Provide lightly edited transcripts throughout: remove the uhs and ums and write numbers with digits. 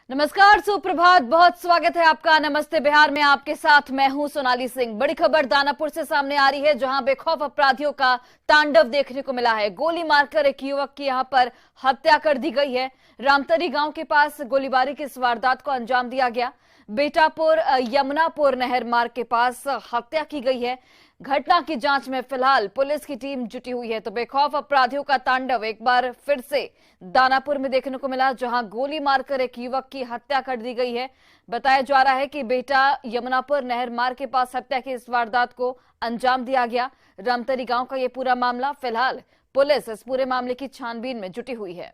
नमस्कार, सुप्रभात, बहुत स्वागत है आपका नमस्ते बिहार में। आपके साथ मैं हूं सोनाली सिंह। बड़ी खबर दानापुर से सामने आ रही है, जहां बेखौफ अपराधियों का तांडव देखने को मिला है। गोली मारकर एक युवक की यहां पर हत्या कर दी गई है। रामतरी गांव के पास गोलीबारी की इस वारदात को अंजाम दिया गया। बेटापुर यमुनापुर नहर मार्ग के पास हत्या की गई है। घटना की जांच में फिलहाल पुलिस की टीम जुटी हुई है। तो बेखौफ अपराधियों का तांडव एक बार फिर से दानापुर में देखने को मिला, जहां गोली मारकर एक युवक की हत्या कर दी गई है। बताया जा रहा है कि बेटा यमुनापुर नहर मार्ग के पास हत्या की इस वारदात को अंजाम दिया गया। रामतरी गांव का यह पूरा मामला, फिलहाल पुलिस इस पूरे मामले की छानबीन में जुटी हुई है।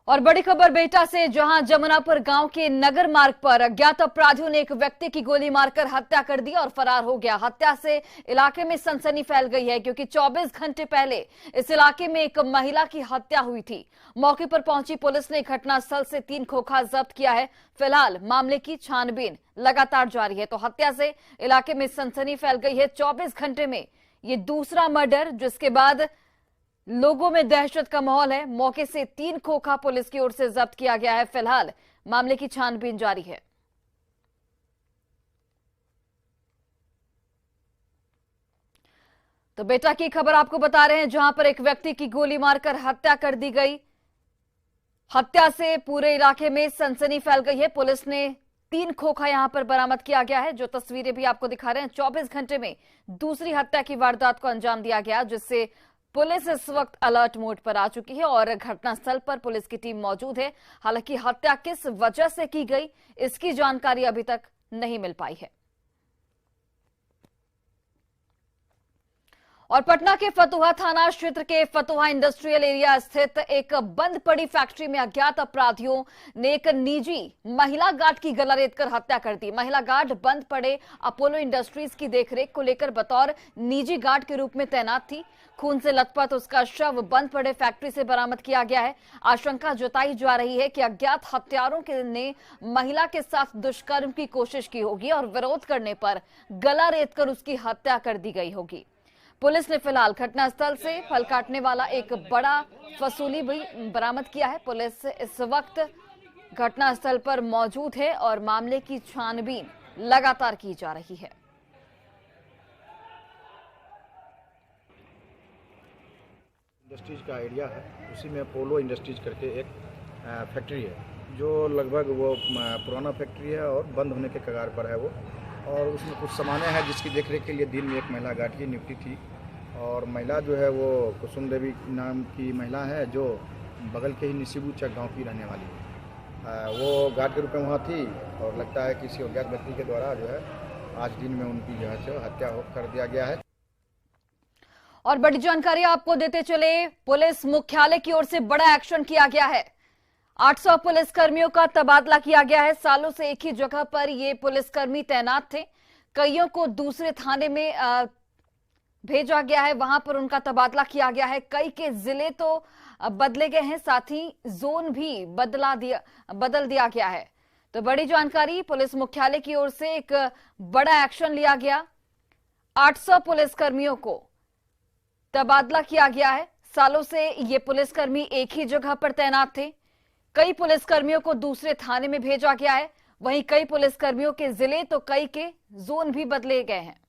और बड़ी खबर बेटा से, जहां जमुनापुर गांव के नगर मार्ग पर अज्ञात अपराधियों ने एक व्यक्ति की गोली मारकर हत्या कर दी और फरार हो गया। हत्या से इलाके में सनसनी फैल गई है, क्योंकि 24 घंटे पहले इस इलाके में एक महिला की हत्या हुई थी। मौके पर पहुंची पुलिस ने घटनास्थल से 3 खोखा जब्त किया है। फिलहाल मामले की छानबीन लगातार जारी है। तो हत्या से इलाके में सनसनी फैल गई है। 24 घंटे में ये दूसरा मर्डर, जिसके बाद लोगों में दहशत का माहौल है। मौके से 3 खोखा पुलिस की ओर से जब्त किया गया है। फिलहाल मामले की छानबीन जारी है। तो बेटा की खबर आपको बता रहे हैं, जहां पर एक व्यक्ति की गोली मारकर हत्या कर दी गई। हत्या से पूरे इलाके में सनसनी फैल गई है। पुलिस ने 3 खोखा यहां पर बरामद किया गया है, जो तस्वीरें भी आपको दिखा रहे हैं। 24 घंटे में दूसरी हत्या की वारदात को अंजाम दिया गया, जिससे पुलिस इस वक्त अलर्ट मोड पर आ चुकी है और घटनास्थल पर पुलिस की टीम मौजूद है। हालांकि हत्या किस वजह से की गई, इसकी जानकारी अभी तक नहीं मिल पाई है। और पटना के फतुहा थाना क्षेत्र के फतुहा इंडस्ट्रियल एरिया स्थित एक बंद पड़ी फैक्ट्री में अज्ञात अपराधियों ने एक निजी महिला गार्ड की गला रेतकर हत्या कर दी। महिला गार्ड बंद पड़े अपोलो इंडस्ट्रीज की देखरेख को लेकर बतौर निजी गार्ड के रूप में तैनात थी। खून से लथपथ उसका शव बंद पड़े फैक्ट्री से बरामद किया गया है। आशंका जताई जा रही है कि अज्ञात हत्यारों ने महिला के साथ दुष्कर्म की कोशिश की होगी और विरोध करने पर गला रेतकर उसकी हत्या कर दी गई होगी। पुलिस ने फिलहाल घटनास्थल से फल काटने वाला एक बड़ा फसूली भी बरामद किया है। पुलिस इस वक्त घटनास्थल पर मौजूद है और मामले की छानबीन लगातार की जा रही है। इंडस्ट्रीज का एरिया है, उसी में पोलो इंडस्ट्रीज करके एक फैक्ट्री है, जो लगभग वो पुराना फैक्ट्री है और बंद होने के कगार पर है वो। और उसमें कुछ सामानें हैं जिसकी देखरेख के लिए दिन में एक महिला गार्ड की नियुक्ति थी। और महिला जो है वो कुसुम देवी नाम की महिला है, जो बगल के ही निशिबू चक गाँव की रहने वाली है। वो गार्ड के रूप में वहाँ थी और लगता है किसी अज्ञात व्यक्ति के द्वारा जो है आज दिन में उनकी जो है हत्या कर दिया गया है। और बड़ी जानकारी आपको देते चले, पुलिस मुख्यालय की ओर से बड़ा एक्शन किया गया है। 800 पुलिसकर्मियों का तबादला किया गया है। सालों से एक ही जगह पर ये पुलिसकर्मी तैनात थे। कईयों को दूसरे थाने में भेजा गया है, वहां पर उनका तबादला किया गया है। कई के जिले तो बदले गए हैं, साथ ही जोन भी बदल दिया गया है। तो बड़ी जानकारी, पुलिस मुख्यालय की ओर से एक बड़ा एक्शन लिया गया। 800 पुलिसकर्मियों को तबादला किया गया है। सालों से ये पुलिसकर्मी एक ही जगह पर तैनात थे। कई पुलिसकर्मियों को दूसरे थाने में भेजा गया है। वहीं कई पुलिसकर्मियों के जिले तो कई के जोन भी बदले गए हैं।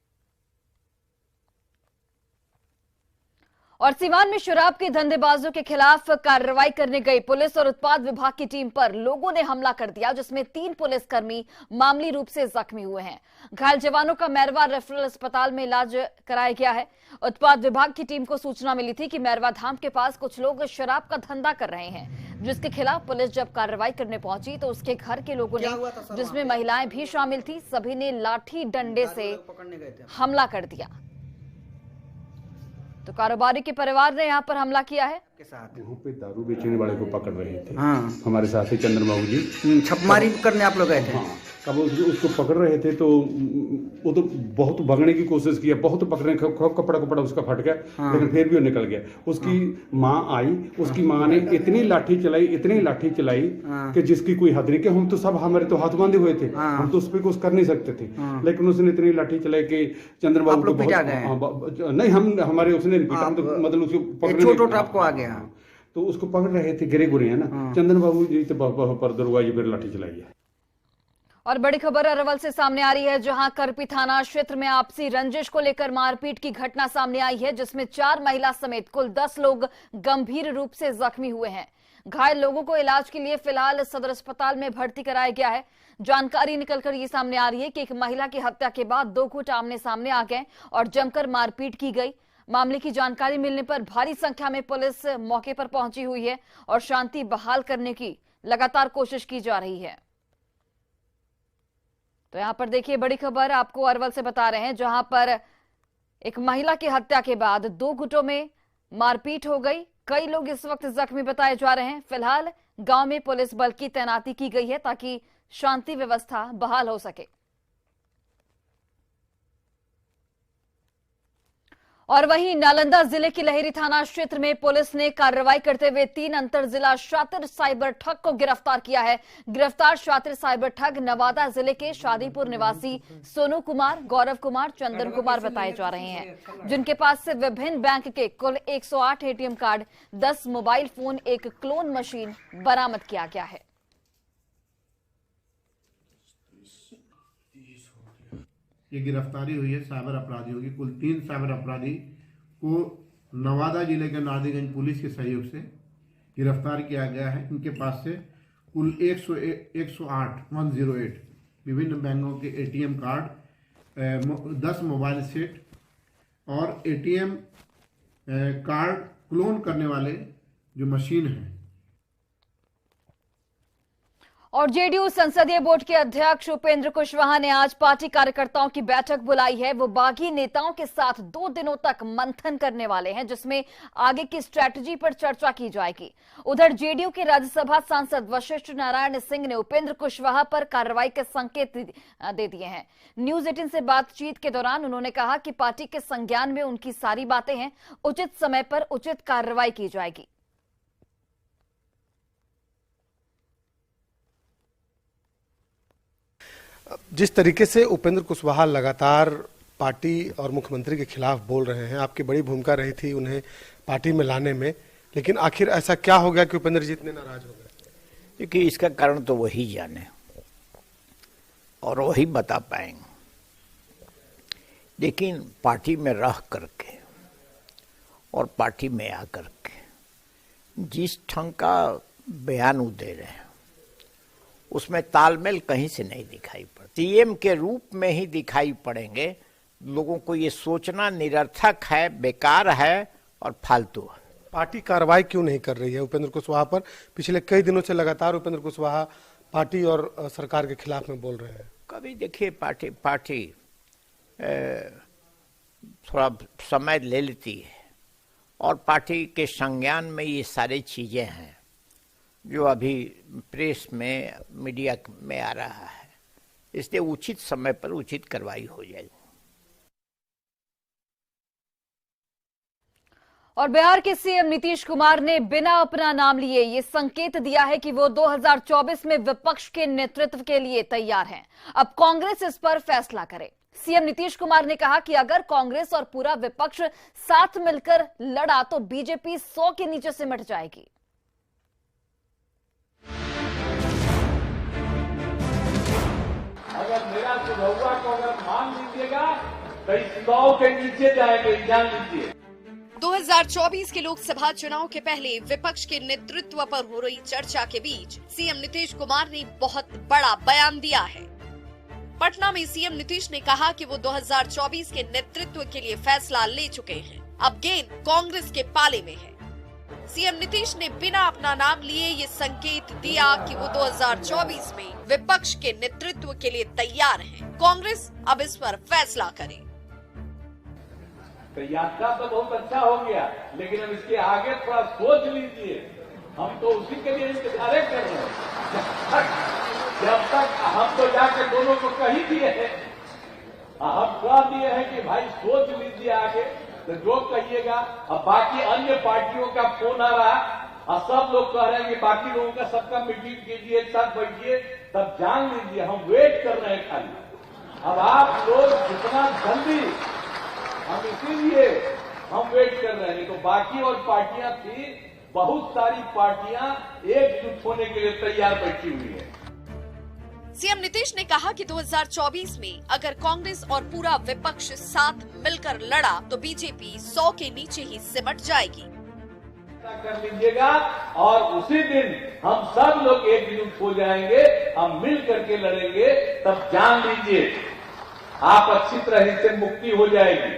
और सीवान में शराब के धंधेबाजों के खिलाफ कार्रवाई करने गई पुलिस और उत्पाद विभाग की टीम पर लोगों ने हमला कर दिया, जिसमें 3 पुलिसकर्मी मामूली रूप से जख्मी हुए हैं। घायल जवानों का मैरवा रेफरल अस्पताल में इलाज कराया गया है। उत्पाद विभाग की टीम को सूचना मिली थी कि मैरवा धाम के पास कुछ लोग शराब का धंधा कर रहे हैं, जिसके खिलाफ पुलिस जब कार्रवाई करने पहुंची तो उसके घर के लोगों ने, जिसमें महिलाएं भी शामिल थी, सभी ने लाठी डंडे से हमला कर दिया। तो कारोबारी के परिवार ने यहाँ पर हमला किया है। वहाँ पे दारू बेचने वाले को पकड़ रहे थे। हाँ, हमारे साथी चंद्र बाबू जी छापेमारी करने आप लोग गए थे। हाँ, अब उसको पकड़ रहे थे तो वो तो बहुत भगने की कोशिश किया, बहुत पकड़ने, कपड़ा उसका फट गया। लेकिन फिर भी वो निकल गया। उसकी माँ आई, उसकी माँ ने इतनी लाठी चलाई कि जिसकी कोई हद नहीं। कि हम तो सब, हमारे तो हाथ बांधे हुए थे, हम तो उस पर कुछ कर नहीं सकते थे। लेकिन उसने इतनी लाठी चलाई कि चंद्र बाबू को बहुत नहीं, हमारे उसने नहीं पीटा, हम तो मतलब उसको पकड़ने आपको आ गया। तो उसको पकड़ रहे थे, गिरे गुरे है ना, चंदन बाबू जी तो पर दरवाजे पर लाठी चलाई है। और बड़ी खबर अरवल से सामने आ रही है, जहां करपी थाना क्षेत्र में आपसी रंजिश को लेकर मारपीट की घटना सामने आई है, जिसमें 4 महिला समेत कुल 10 लोग गंभीर रूप से जख्मी हुए हैं। घायल लोगों को इलाज के लिए फिलहाल सदर अस्पताल में भर्ती कराया गया है। जानकारी निकलकर ये सामने आ रही है कि एक महिला की हत्या के बाद 2 गुट आमने सामने आ गए और जमकर मारपीट की गई। मामले की जानकारी मिलने पर भारी संख्या में पुलिस मौके पर पहुंची हुई है और शांति बहाल करने की लगातार कोशिश की जा रही है। तो यहां पर देखिए, बड़ी खबर आपको अरवल से बता रहे हैं, जहां पर एक महिला की हत्या के बाद 2 गुटों में मारपीट हो गई। कई लोग इस वक्त जख्मी बताए जा रहे हैं। फिलहाल गांव में पुलिस बल की तैनाती की गई है ताकि शांति व्यवस्था बहाल हो सके। और वहीं नालंदा जिले की लहेरी थाना क्षेत्र में पुलिस ने कार्रवाई करते हुए 3 अंतर जिला शातिर साइबर ठग को गिरफ्तार किया है। गिरफ्तार शातिर साइबर ठग नवादा जिले के शादीपुर निवासी सोनू कुमार, गौरव कुमार, चंदन कुमार बताए जा रहे हैं, जिनके पास से विभिन्न बैंक के कुल 108 एटीएम कार्ड, 10 मोबाइल फोन, एक क्लोन मशीन बरामद किया गया है। ये गिरफ्तारी हुई है साइबर अपराधियों की। कुल 3 साइबर अपराधी को नवादा जिले के नादिगंज पुलिस के सहयोग से गिरफ्तार किया गया है। इनके पास से कुल 108 विभिन्न बैंकों के एटीएम कार्ड, 10 मोबाइल सेट और एटीएम कार्ड क्लोन करने वाले जो मशीन है। और जेडीयू संसदीय बोर्ड के अध्यक्ष उपेंद्र कुशवाहा ने आज पार्टी कार्यकर्ताओं की बैठक बुलाई है। वो बागी नेताओं के साथ 2 दिनों तक मंथन करने वाले हैं, जिसमें आगे की स्ट्रैटेजी पर चर्चा की जाएगी। उधर जेडीयू के राज्यसभा सांसद वशिष्ठ नारायण सिंह ने उपेंद्र कुशवाहा पर कार्रवाई के संकेत दे दिए हैं। न्यूज 18 से बातचीत के दौरान उन्होंने कहा कि पार्टी के संज्ञान में उनकी सारी बातें हैं, उचित समय पर उचित कार्रवाई की जाएगी। जिस तरीके से उपेंद्र कुशवाहा लगातार पार्टी और मुख्यमंत्री के खिलाफ बोल रहे हैं, आपकी बड़ी भूमिका रही थी उन्हें पार्टी में लाने में, लेकिन आखिर ऐसा क्या हो गया कि उपेंद्र जी इतने नाराज हो गए? क्योंकि इसका कारण तो वही जाने और वही बता पाएंगे। लेकिन पार्टी में रह करके और पार्टी में आकर के जिस ढंग का बयान वो दे रहे हैं, उसमें तालमेल कहीं से नहीं दिखाई पड़ता। सीएम के रूप में ही दिखाई पड़ेंगे। लोगों को ये सोचना निरर्थक है, बेकार है और फालतू है। पार्टी कार्रवाई क्यों नहीं कर रही है उपेंद्र कुशवाहा पर? पिछले कई दिनों से लगातार उपेंद्र कुशवाहा पार्टी और सरकार के खिलाफ में बोल रहे हैं। कभी देखिए, पार्टी थोड़ा समय ले लेती है और पार्टी के संज्ञान में ये सारी चीजें हैं जो अभी प्रेस में, मीडिया में आ रहा है। इसलिए उचित समय पर उचित कार्रवाई हो जाएगी। और बिहार के सीएम नीतीश कुमार ने बिना अपना नाम लिए ये संकेत दिया है कि वो 2024 में विपक्ष के नेतृत्व के लिए तैयार हैं। अब कांग्रेस इस पर फैसला करे। सीएम नीतीश कुमार ने कहा कि अगर कांग्रेस और पूरा विपक्ष साथ मिलकर लड़ा तो बीजेपी 100 के नीचे सिमट जाएगी। अगर मेरा सुझाव को अगर मान लीजिएगा तो 100 के नीचे जाएंगे, जान लीजिए। 2024 के लोकसभा चुनाव के पहले विपक्ष के नेतृत्व पर हो रही चर्चा के बीच सीएम नीतीश कुमार ने बहुत बड़ा बयान दिया है। पटना में सीएम नीतीश ने कहा कि वो 2024 के नेतृत्व के लिए फैसला ले चुके हैं। अब गेंद कांग्रेस के पाले में है। सीएम नीतीश ने बिना अपना नाम लिए ये संकेत दिया कि वो 2024 में विपक्ष के नेतृत्व के लिए तैयार हैं। कांग्रेस अब इस पर फैसला करे। तो यात्रा तो बहुत अच्छा हो गया, लेकिन अब इसके आगे थोड़ा सोच लीजिए। हम तो उसी के लिए इंतजार कर रहे हैं। जब तक हम तो जाकर दोनों को कही दिए हैं, हम कह दिए हैं कि भाई सोच लीजिए आगे, तो जो कहिएगा। अब बाकी अन्य पार्टियों का फोन आ रहा और सब लोग कह रहे हैं कि बाकी लोगों का सबका मीटिंग कीजिए, एक साथ बैठिए, तब जान लीजिए हम वेट कर रहे हैं खाली। अब आप लोग जितना जल्दी, हम इसीलिए हम वेट कर रहे हैं। तो बाकी और पार्टियां थी, बहुत सारी पार्टियां एकजुट होने के लिए तैयार बैठी हुई है। सीएम नीतीश ने कहा कि 2024 में अगर कांग्रेस और पूरा विपक्ष साथ मिलकर लड़ा तो बीजेपी 100 के नीचे ही सिमट जाएगी। कर लीजिएगा और उसी दिन हम सब लोग एकजुट हो जाएंगे, हम मिल करके लड़ेंगे, तब जान लीजिए आप अच्छी तरह से मुक्ति हो जाएगी।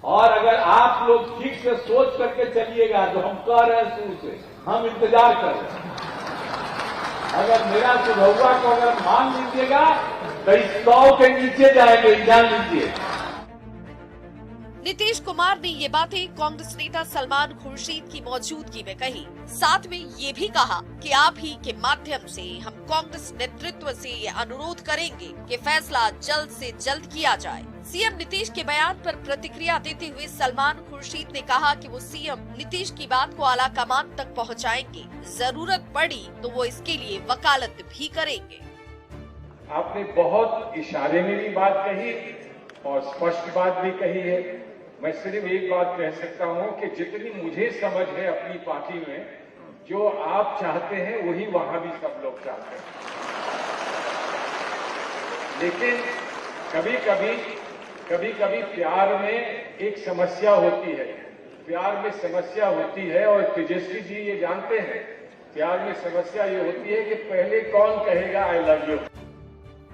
और अगर आप लोग ठीक से सोच करके चलिएगा, जो हम कह रहे हैं शुरू से, हम इंतजार कर रहे हैं। अगर मेरा सुझाव को अगर मान लीजिएगा तो 100 के नीचे जाएंगे, जान लीजिए। नीतीश कुमार ने ये बातें कांग्रेस नेता सलमान खुर्शीद की मौजूदगी में कही। साथ में ये भी कहा कि आप ही के माध्यम से हम कांग्रेस नेतृत्व से ये अनुरोध करेंगे कि फैसला जल्द से जल्द किया जाए। सीएम नीतीश के बयान पर प्रतिक्रिया देते हुए सलमान खुर्शीद ने कहा कि वो सीएम नीतीश की बात को आला कमान तक पहुंचाएंगे। जरूरत पड़ी तो वो इसके लिए वकालत भी करेंगे। आपने बहुत इशारे में भी बात कही और स्पष्ट बात भी कही है। मैं सिर्फ एक बात कह सकता हूं कि जितनी मुझे समझ है अपनी पार्टी में, जो आप चाहते हैं वही वहां भी सब लोग चाहते हैं। लेकिन कभी कभी प्यार में एक समस्या होती है, प्यार में समस्या होती है और तेजस्वी जी ये जानते हैं। प्यार में समस्या ये होती है कि पहले कौन कहेगा I love you.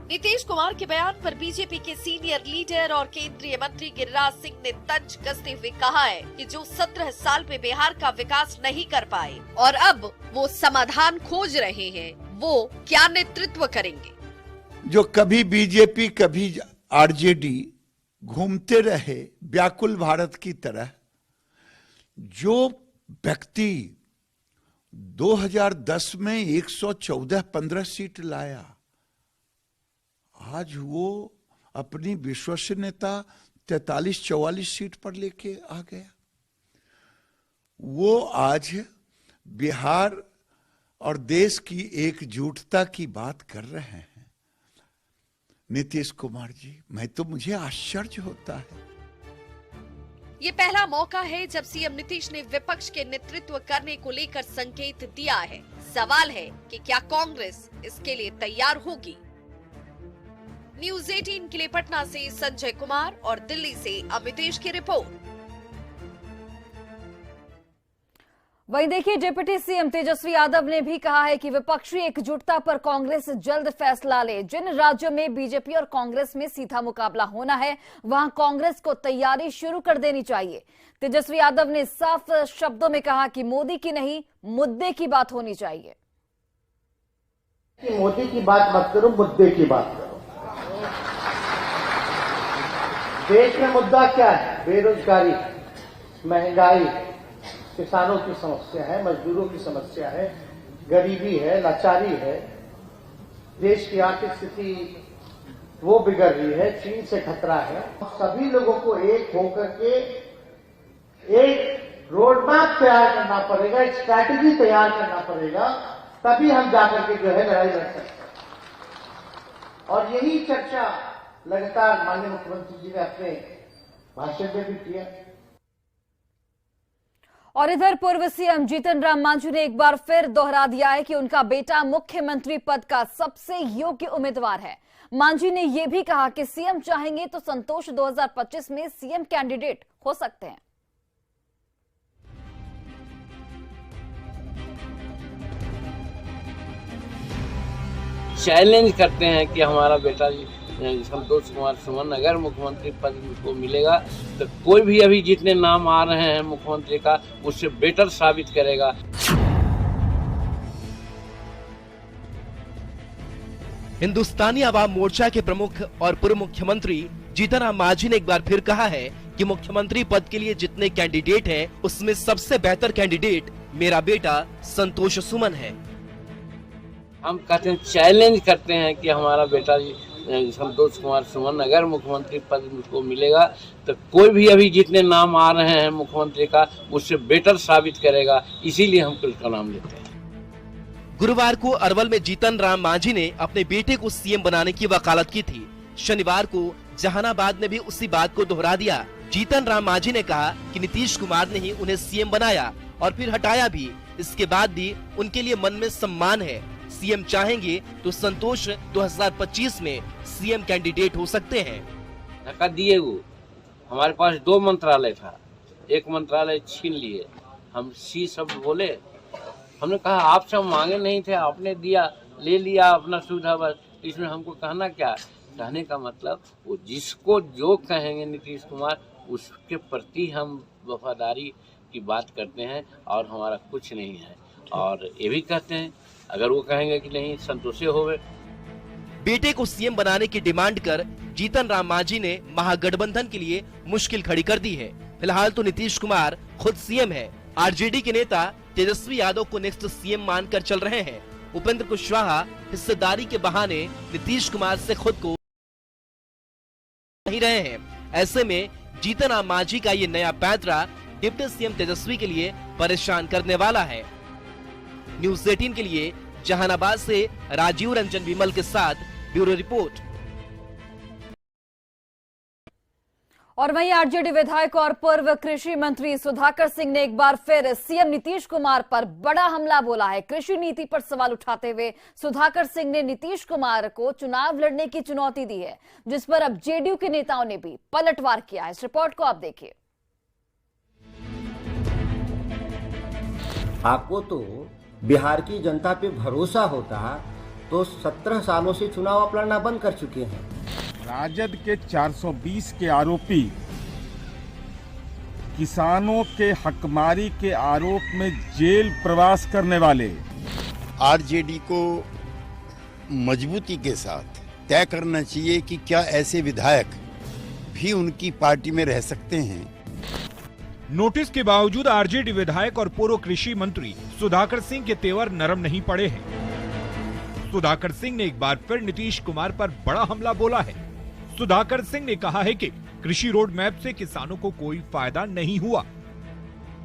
Nitish Kumar के बयान पर बीजेपी के सीनियर लीडर और केंद्रीय मंत्री गिरिराज सिंह ने तंज कसते हुए कहा है कि जो 17 साल में बिहार का विकास नहीं कर पाए और अब वो समाधान खोज रहे हैं, वो क्या नेतृत्व करेंगे। जो कभी बीजेपी कभी आरजेडी घूमते रहे व्याकुल भारत की तरह, जो व्यक्ति 2010 में 114-15 सीट लाया, आज वो अपनी विश्वसनीयता 43-44 सीट पर लेके आ गया। वो आज बिहार और देश की एकजुटता की बात कर रहे हैं। नीतीश कुमार जी, मुझे आश्चर्य होता है। ये पहला मौका है जब सीएम नीतीश ने विपक्ष के नेतृत्व करने को लेकर संकेत दिया है। सवाल है कि क्या कांग्रेस इसके लिए तैयार होगी। न्यूज़ 18 के लिए पटना से संजय कुमार और दिल्ली से अमितेश की रिपोर्ट। वहीं देखिए, डिप्टी सीएम तेजस्वी यादव ने भी कहा है कि विपक्षी एकजुटता पर कांग्रेस जल्द फैसला ले। जिन राज्यों में बीजेपी और कांग्रेस में सीधा मुकाबला होना है, वहां कांग्रेस को तैयारी शुरू कर देनी चाहिए। तेजस्वी यादव ने साफ शब्दों में कहा कि मोदी की नहीं, मुद्दे की बात होनी चाहिए। कि मोदी की बात मत करो, मुद्दे की बात करो। देश में मुद्दा क्या है? बेरोजगारी, महंगाई, किसानों की समस्या है, मजदूरों की समस्या है, गरीबी है, लाचारी है, देश की आर्थिक स्थिति वो बिगड़ रही है, चीन से खतरा है। सभी लोगों को एक होकर के एक रोड मैप तैयार करना पड़ेगा, एक स्ट्रैटेजी तैयार करना पड़ेगा, तभी हम जाकर के जो है लड़ाई लड़ सकते हैं। और यही चर्चा लगातार माननीय मुख्यमंत्री जी ने अपने भाषण में भी किया। और इधर पूर्व सीएम जीतन राम मांझी ने एक बार फिर दोहरा दिया है कि उनका बेटा मुख्यमंत्री पद का सबसे योग्य उम्मीदवार है। मांझी ने यह भी कहा कि सीएम चाहेंगे तो संतोष 2025 में सीएम कैंडिडेट हो सकते हैं। चैलेंज करते हैं कि हमारा बेटा संतोष कुमार सुमन अगर मुख्यमंत्री पद को मिलेगा तो कोई भी अभी जितने नाम आ रहे हैं मुख्यमंत्री का, उससे बेटर साबित करेगा। हिंदुस्तानी आवाम मोर्चा के प्रमुख और पूर्व मुख्यमंत्री जीतन राम मांझी ने एक बार फिर कहा है कि मुख्यमंत्री पद के लिए जितने कैंडिडेट हैं, उसमें सबसे बेहतर कैंडिडेट मेरा बेटा संतोष सुमन है। हम कहते हैं, चैलेंज करते हैं कि हमारा बेटा जी संतोष कुमार सुमन अगर मुख्यमंत्री पद को मिलेगा तो कोई भी अभी जितने नाम आ रहे हैं मुख्यमंत्री का उससे बेटर साबित करेगा, इसीलिए हम उसका नाम लेते हैं। गुरुवार को अरवल में जीतन राम मांझी ने अपने बेटे को सीएम बनाने की वकालत की थी। शनिवार को जहानाबाद में भी उसी बात को दोहरा दिया। जीतन राम मांझी ने कहा कि नीतीश कुमार ने ही उन्हें सीएम बनाया और फिर हटाया भी। इसके बाद भी उनके लिए मन में सम्मान है। सीएम चाहेंगे तो संतोष 2025 में सीएम कैंडिडेट हो सकते हैं। धक्का दिए वो, हमारे पास 2 मंत्रालय था, एक मंत्रालय छीन लिए, हम सी शब्द बोले। हमने कहा आपसे हम मांगे नहीं थे, आपने दिया, ले लिया अपना सुविधा बस। इसमें हमको कहना क्या? कहने का मतलब वो जिसको जो कहेंगे नीतीश कुमार उसके प्रति हम वफादारी की बात करते हैं और हमारा कुछ नहीं है। और ये भी कहते हैं अगर वो कहेंगे कि नहीं संतोषे होवे। बेटे को सीएम बनाने की डिमांड कर जीतन राम मांझी ने महागठबंधन के लिए मुश्किल खड़ी कर दी है। फिलहाल तो नीतीश कुमार खुद सीएम है। आरजेडी के नेता तेजस्वी यादव को नेक्स्ट सीएम मानकर चल रहे हैं। उपेंद्र कुशवाहा हिस्सेदारी के बहाने नीतीश कुमार से खुद को नहीं रहे हैं। ऐसे में जीतन राम मांझी का ये नया पैंतरा डिप्टी सीएम तेजस्वी के लिए परेशान करने वाला है। न्यूज़ 18 के लिए जहानाबाद से राजीव रंजन विमल के साथ ब्यूरो रिपोर्ट। और वहीं आरजेडी विधायक और पूर्व कृषि मंत्री सुधाकर सिंह ने एक बार फिर सीएम नीतीश कुमार पर बड़ा हमला बोला है। कृषि नीति पर सवाल उठाते हुए सुधाकर सिंह ने नीतीश कुमार को चुनाव लड़ने की चुनौती दी है, जिस पर अब जेडीयू के नेताओं ने भी पलटवार किया है। इस रिपोर्ट को आप देखिए। आपको तो बिहार की जनता पे भरोसा होता तो 17 सालों से चुनाव आप लड़ना बंद कर चुके हैं। राजद के 420 के आरोपी किसानों के हकमारी के आरोप में जेल प्रवास करने वाले आरजेडी को मजबूती के साथ तय करना चाहिए कि क्या ऐसे विधायक भी उनकी पार्टी में रह सकते हैं। नोटिस के बावजूद आरजेडी विधायक और पूर्व कृषि मंत्री सुधाकर सिंह के तेवर नरम नहीं पड़े हैं। सुधाकर सिंह ने एक बार फिर नीतीश कुमार पर बड़ा हमला बोला है। सुधाकर सिंह ने कहा है कि कृषि रोड मैप से किसानों को कोई फायदा नहीं हुआ।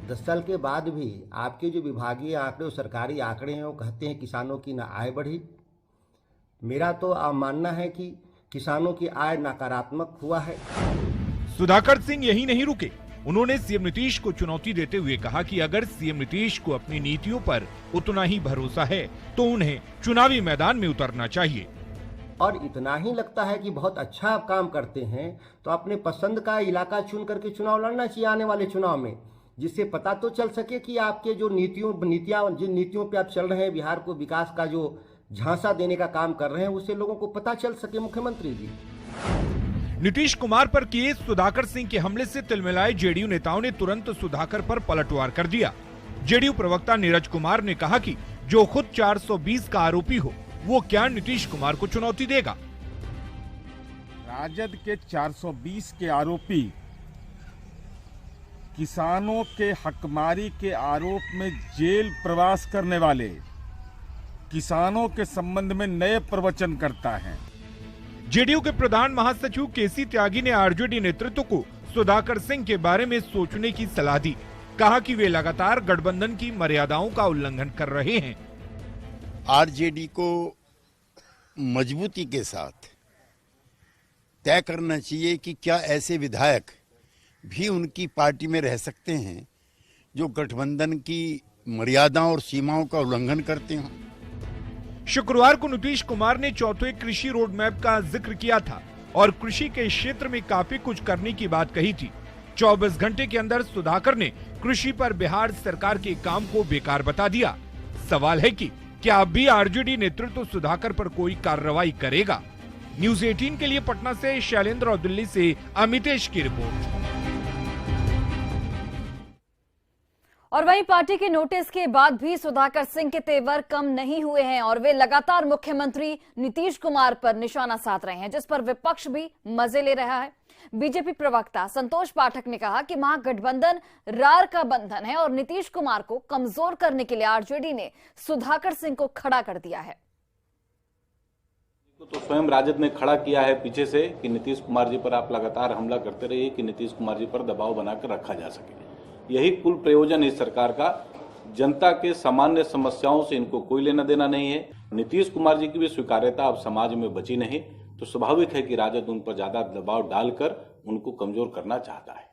10 साल के बाद भी आपके जो विभागीय आंकड़े और सरकारी आंकड़े हैं वो कहते हैं किसानों की ना आय बढ़ी। मेरा तो मानना है कि किसानों की आय नकारात्मक हुआ है। सुधाकर सिंह यही नहीं रुके। उन्होंने सीएम नीतीश को चुनौती देते हुए कहा कि अगर सीएम नीतीश को अपनी नीतियों पर उतना ही भरोसा है तो उन्हें चुनावी मैदान में उतरना चाहिए। और इतना ही लगता है कि बहुत अच्छा आप काम करते हैं तो अपने पसंद का इलाका चुन करके चुनाव लड़ना चाहिए आने वाले चुनाव में, जिससे पता तो चल सके कि आपके जो जिन नीतियों पे आप चल रहे हैं, बिहार को विकास का जो झांसा देने का काम कर रहे हैं, उससे लोगों को पता चल सके। मुख्यमंत्री जी, नीतीश कुमार पर किए सुधाकर सिंह के हमले से तिलमिलाए जेडीयू नेताओं ने तुरंत सुधाकर पर पलटवार कर दिया। जेडीयू प्रवक्ता नीरज कुमार ने कहा कि जो खुद 420 का आरोपी हो वो क्या नीतीश कुमार को चुनौती देगा। राजद के 420 के आरोपी किसानों के हकमारी के आरोप में जेल प्रवास करने वाले किसानों के संबंध में नए प्रवचन करता है। जेडीयू के प्रधान महासचिव केसी त्यागी ने आरजेडी नेतृत्व को सुधाकर सिंह के बारे में सोचने की सलाह दी। कहा कि वे लगातार गठबंधन की मर्यादाओं का उल्लंघन कर रहे हैं। आरजेडी को मजबूती के साथ तय करना चाहिए कि क्या ऐसे विधायक भी उनकी पार्टी में रह सकते हैं जो गठबंधन की मर्यादाओं और सीमाओं का उल्लंघन करते हों। शुक्रवार को नीतीश कुमार ने चौथे कृषि रोड मैप का जिक्र किया था और कृषि के क्षेत्र में काफी कुछ करने की बात कही थी। 24 घंटे के अंदर सुधाकर ने कृषि पर बिहार सरकार के काम को बेकार बता दिया। सवाल है कि क्या अब भी आरजेडी नेतृत्व सुधाकर पर कोई कार्रवाई करेगा। न्यूज़ 18 के लिए पटना से शैलेंद्र और दिल्ली से अमितेश की रिपोर्ट। और वहीं पार्टी के नोटिस के बाद भी सुधाकर सिंह के तेवर कम नहीं हुए हैं और वे लगातार मुख्यमंत्री नीतीश कुमार पर निशाना साध रहे हैं, जिस पर विपक्ष भी मजे ले रहा है। बीजेपी प्रवक्ता संतोष पाठक ने कहा कि महागठबंधन रार का बंधन है और नीतीश कुमार को कमजोर करने के लिए आरजेडी ने सुधाकर सिंह को खड़ा कर दिया है। तो स्वयं राजद ने खड़ा किया है पीछे से कि नीतीश कुमार जी पर आप लगातार हमला करते रहिए कि नीतीश कुमार जी पर दबाव बनाकर रखा जा सके। यही कुल प्रयोजन इस सरकार का। जनता के सामान्य समस्याओं से इनको कोई लेना देना नहीं है। नीतीश कुमार जी की भी स्वीकार्यता अब समाज में बची नहीं, तो स्वाभाविक है कि राजद उन पर ज्यादा दबाव डालकर उनको कमजोर करना चाहता है।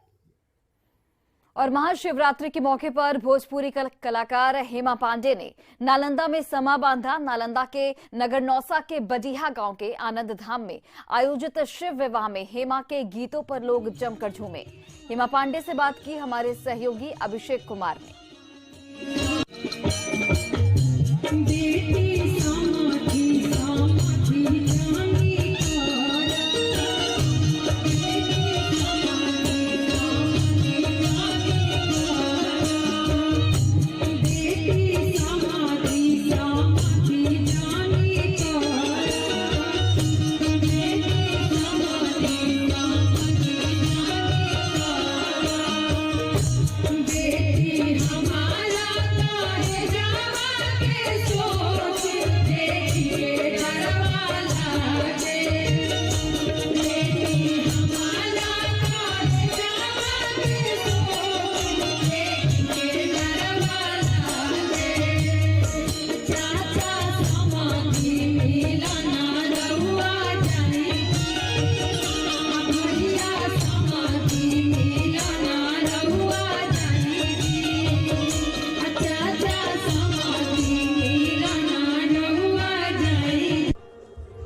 और महाशिवरात्रि के मौके पर भोजपुरी कलाकार हेमा पांडे ने नालंदा में समा बांधा। नालंदा के नगर नौसा के बजिया गांव के आनंद धाम में आयोजित शिव विवाह में हेमा के गीतों पर लोग जमकर झूमे। हेमा पांडे से बात की हमारे सहयोगी अभिषेक कुमार ने।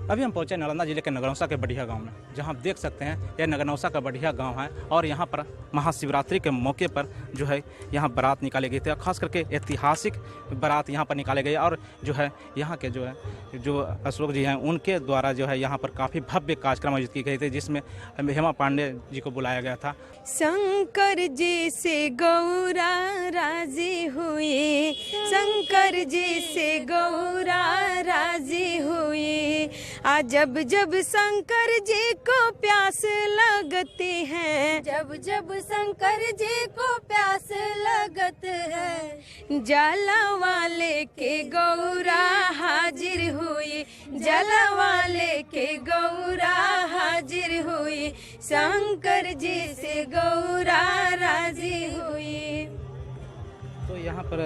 अभी हम पहुंचे नालंदा जिले के नगरनौसा के बढ़िया गांव में, जहां आप देख सकते हैं यह नगरनौसा का बढ़िया गांव है। और यहां पर महाशिवरात्रि के मौके पर जो है यहां बारात निकाले गए थे। खास करके ऐतिहासिक बारात यहां पर निकाले गए और जो है यहां के जो अशोक जी हैं उनके द्वारा जो है यहां पर काफ़ी भव्य कार्यक्रम आयोजित किए गए थे, जिसमें हेमा पांडे जी को बुलाया गया था। शंकर जी से गौरा राजी हुए, शंकर जी से गौरा राजी हुए। आज जब जब शंकर जी को प्यास लगते हैं, जब जब शंकर जी को प्यास लगत है, जला वाले के गौरा हाजिर हुई, जला वाले के गौरा हाजिर हुई, शंकर जी से गौरा राजी हुई। तो यहाँ पर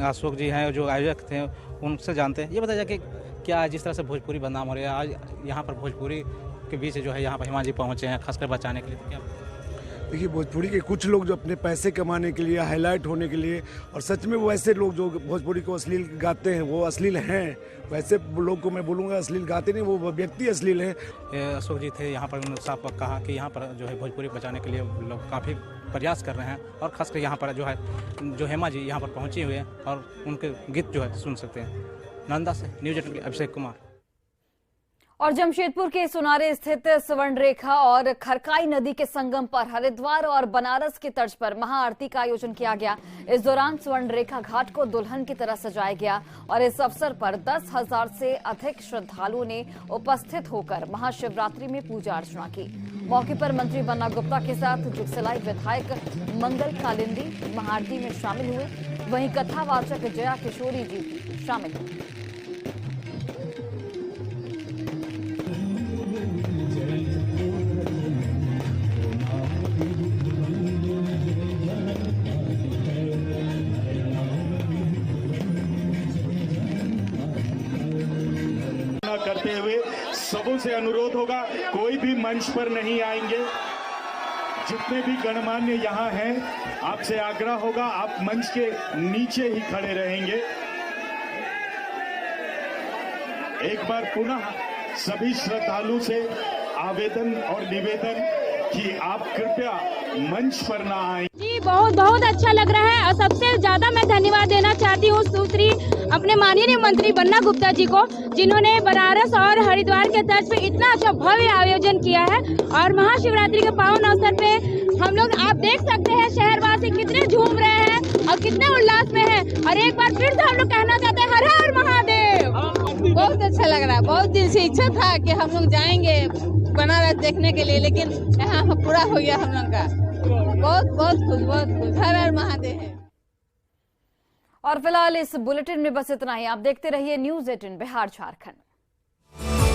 अशोक जी हैं जो आयोजक थे, उनसे जानते हैं। ये बताया कि क्या जिस तरह से भोजपुरी बदनाम हो रही है, आज यहाँ पर भोजपुरी के बीच जो है यहाँ पर हेमा जी पहुँचे हैं खासकर बचाने के लिए, तो क्या? देखिए, भोजपुरी के कुछ लोग जो अपने पैसे कमाने के लिए, हाईलाइट होने के लिए, और सच में वो ऐसे लोग जो भोजपुरी को अश्लील गाते हैं वो अश्लील हैं। वैसे लोग को मैं बोलूँगा अश्लील गाते नहीं, वो व्यक्ति अश्लील हैं। अशोक जी थे यहाँ पर, उन्होंने साफ कहा कि यहाँ पर जो है भोजपुरी बचाने के लिए लोग काफ़ी प्रयास कर रहे हैं। और खासकर यहाँ पर जो हेमा जी यहाँ पर पहुँचे हुए हैं और उनके गीत जो है सुन सकते हैं। नालंदा से न्यूज़ 18 के लिए अभिषेक कुमार। और जमशेदपुर के सुनारे स्थित स्वर्ण रेखा और खरकाई नदी के संगम पर हरिद्वार और बनारस की तर्ज पर महाआरती का आयोजन किया गया। इस दौरान स्वर्ण रेखा घाट को दुल्हन की तरह सजाया गया और इस अवसर पर 10,000 से अधिक श्रद्धालुओं ने उपस्थित होकर महाशिवरात्रि में पूजा अर्चना की। मौके पर मंत्री बन्ना गुप्ता के साथ जुगसलाई विधायक मंगल कालिंदी महाआरती में शामिल हुए। वहीं कथावाचक जया किशोरी जी भी शामिल हुए। करते हुए सबों से अनुरोध होगा, कोई भी मंच पर नहीं आएंगे। जितने भी गणमान्य यहाँ हैं, आपसे आग्रह होगा आप मंच के नीचे ही खड़े रहेंगे। एक बार पुनः सभी श्रद्धालु से आवेदन और निवेदन कि आप कृपया मंच पर ना आए। जी बहुत बहुत अच्छा लग रहा है और सबसे ज्यादा मैं धन्यवाद देना चाहती हूँ दूसरी अपने माननीय मंत्री बन्ना गुप्ता जी को, जिन्होंने बनारस और हरिद्वार के तर्ज पे इतना अच्छा भव्य आयोजन किया है। और महाशिवरात्रि के पावन अवसर पे हम लोग आप देख सकते हैं शहरवासी कितने झूम रहे हैं और कितने उल्लास में है। और एक बार फिर से हम लोग कहना चाहते हैं हर हर महादेव। बहुत अच्छा लग रहा है, बहुत दिन से इच्छा था कि हम लोग जाएंगे बनारस देखने के लिए, लेकिन यहाँ पूरा हो गया हम लोग का। बहुत बहुत खुश, हर हर महादेव। और फिलहाल इस बुलेटिन में बस इतना ही। आप देखते रहिए न्यूज़ 18 बिहार झारखंड।